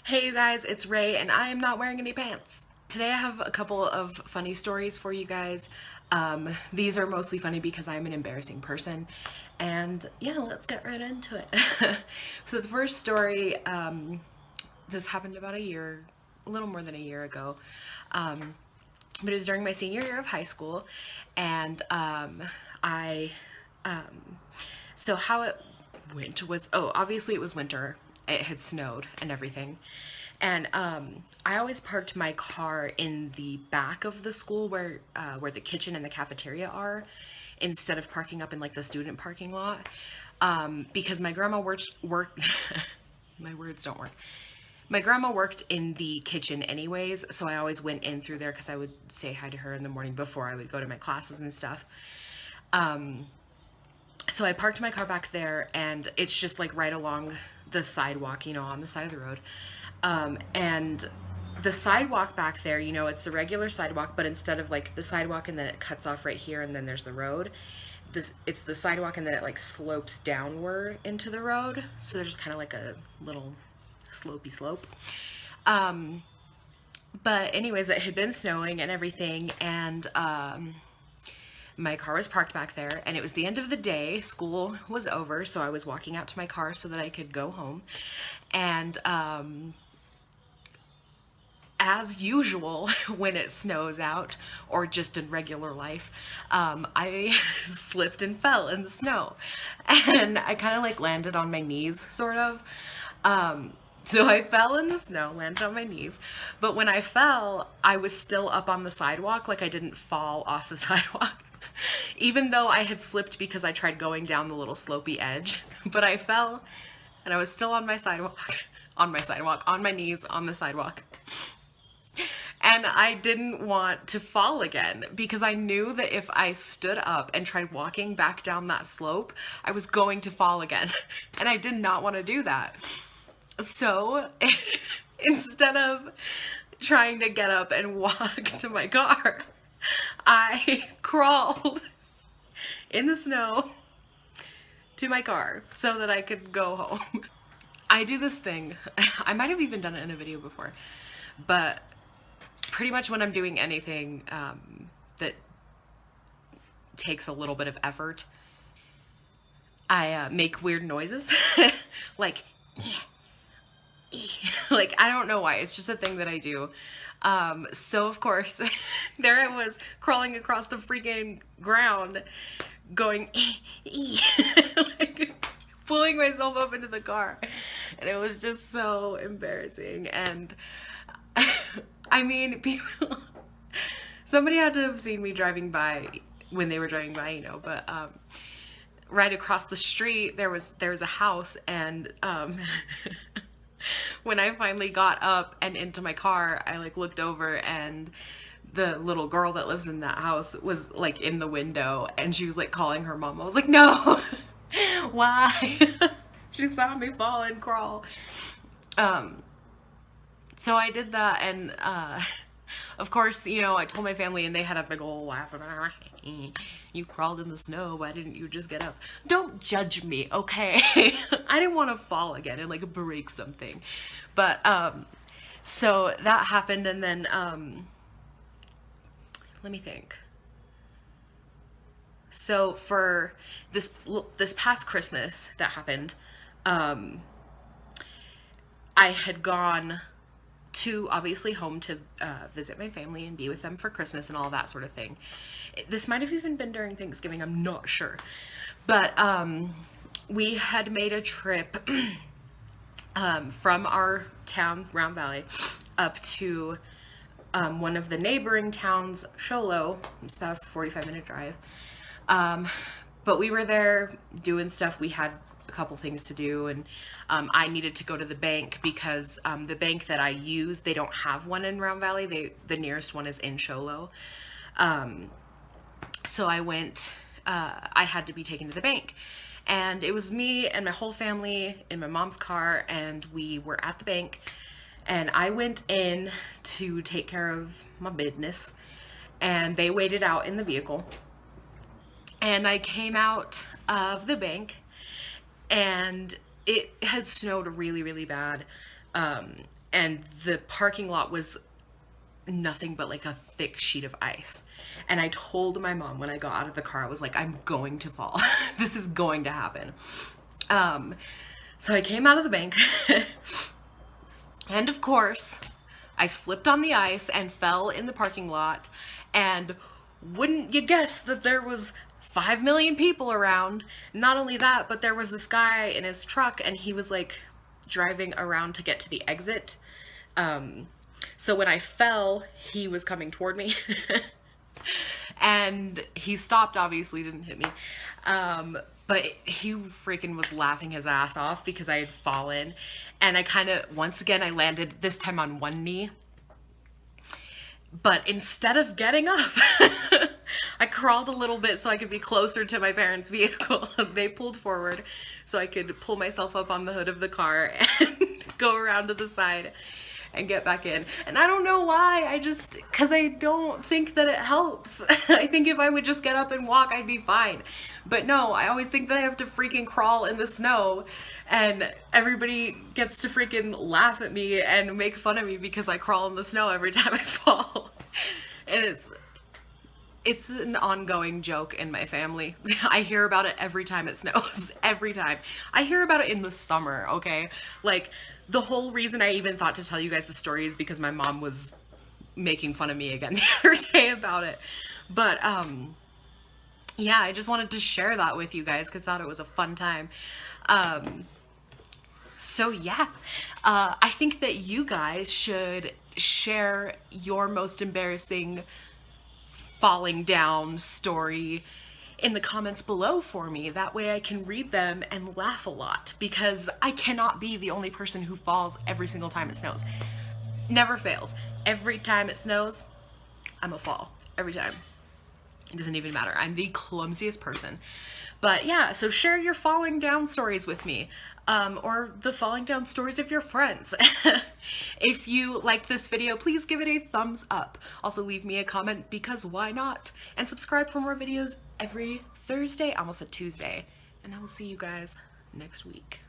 Hey you guys, it's Ray and I am not wearing any pants. Today I have a couple of funny stories for you guys. These are mostly funny because I'm an embarrassing person. And yeah, let's get right into it. So the first story, this happened about a little more than a year ago. But it was during my senior year of high school. And I, so how it went was, obviously it was winter. It had snowed and everything. And I always parked my car in the back of the school where the kitchen and the cafeteria are, instead of parking up in like the student parking lot, because my grandma worked my words don't work. My grandma worked in the kitchen anyways, so I always went in through there because I would say hi to her in the morning before I would go to my classes and stuff. So I parked my car back there, and it's just like right along the sidewalk, on the side of the road. And the sidewalk back there, it's the regular sidewalk, but instead of like the sidewalk and then it cuts off right here and then there's the road, it's the sidewalk and then it like slopes downward into the road. So there's kind of like a little slopey slope. But anyways, it had been snowing and everything, and my car was parked back there, and it was the end of the day. School was over, so I was walking out to my car so that I could go home. And as usual, when it snows out, or just in regular life, I slipped and fell in the snow. And I kind of like landed on my knees, sort of. So I fell in the snow, landed on my knees. But when I fell, I was still up on the sidewalk, like I didn't fall off the sidewalk. Even though I had slipped because I tried going down the little slopey edge. But I fell, and I was still on my sidewalk, on my knees, on the sidewalk. And I didn't want to fall again because I knew that if I stood up and tried walking back down that slope, I was going to fall again. And I did not want to do that. So instead of trying to get up and walk to my car, I crawled in the snow to my car so that I could go home. I do this thing, I might have even done it in a video before, but pretty much when I'm doing anything that takes a little bit of effort, I make weird noises, like, like, I don't know why, it's just a thing that I do. So of course, there I was crawling across the freaking ground, going, like, pulling myself up into the car. And it was just so embarrassing. And I mean, people, somebody had to have seen me driving by when they were driving by, but right across the street there was a house, and when I finally got up and into my car, I like looked over, and the little girl that lives in that house was like in the window, and she was like calling her mom. I was like, no. Why? She saw me fall and crawl. So I did that, and of course, I told my family, and they had a big old laugh about, you crawled in the snow, why didn't you just get up? Don't judge me, okay? I didn't want to fall again and like break something. But so that happened, and then let me think. So for this past Christmas that happened, I had gone to obviously home to visit my family and be with them for Christmas and all that sort of thing. This might have even been during Thanksgiving, I'm not sure. But we had made a trip from our town, Round Valley, up to one of the neighboring towns, Sholo. It's about a 45-minute drive. But we were there doing stuff. We had a couple things to do, and I needed to go to the bank because the bank that I use, they don't have one in Round Valley. The nearest one is in Sholo. So I went, I had to be taken to the bank. And it was me and my whole family in my mom's car, and we were at the bank. And I went in to take care of my business, and they waited out in the vehicle. And I came out of the bank, and it had snowed really, really bad. and the parking lot was nothing but like a thick sheet of ice. And I told my mom when I got out of the car, I was like, I'm going to fall. This is going to happen. So I came out of the bank and of course I slipped on the ice and fell in the parking lot. And wouldn't you guess that there was 5 million people around? Not only that, but there was this guy in his truck and he was like driving around to get to the exit. So when I fell, he was coming toward me and he stopped, obviously didn't hit me. But he freaking was laughing his ass off because I had fallen. And I kind of, once again, I landed this time on one knee. But instead of getting up, I crawled a little bit so I could be closer to my parents' vehicle. They pulled forward so I could pull myself up on the hood of the car and go around to the side and get back in. And I don't know why, because I don't think that it helps. I think if I would just get up and walk, I'd be fine. But no, I always think that I have to freaking crawl in the snow, and everybody gets to freaking laugh at me and make fun of me because I crawl in the snow every time I fall. And it's an ongoing joke in my family. I hear about it every time it snows. Every time. I hear about it in the summer, okay? Like, the whole reason I even thought to tell you guys the story is because my mom was making fun of me again the other day about it. But, yeah, I just wanted to share that with you guys because I thought it was a fun time. So yeah, I think that you guys should share your most embarrassing falling down story in the comments below for me. That way I can read them and laugh a lot, because I cannot be the only person who falls every single time it snows. Never fails. Every time it snows, I'm a fall. Every time. It doesn't even matter. I'm the clumsiest person. But yeah, so share your falling down stories with me, or the falling down stories of your friends. If you like this video, please give it a thumbs up. Also leave me a comment, because why not? And subscribe for more videos every Thursday, almost a Tuesday. And I will see you guys next week.